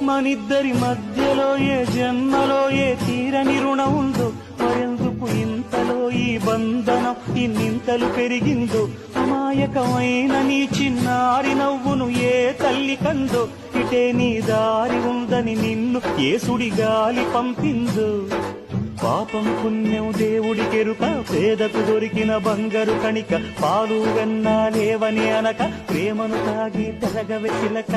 మనిద్దరి మధ్యలో ఏ జన్మలో ఏ తీరని రుణం ఉందో, మరెందుకు ఇంతలో ఈ బంధనం ఇన్నింతలు పెరిగిందో. అమాయకమైన నీ చిన్నారి నవ్వును ఏ తల్లి కందో, ఇటే నీ దారి ఉందని నిన్ను ఏ సుడి గాలి పంపిందో. పాపం పుణ్యం దేవుడికెరుక, పేదకు దొరికిన బంగారు కణిక, పాలు వెన్నా లేవని అనక ప్రేమను తాగి తెరగవె చిలక.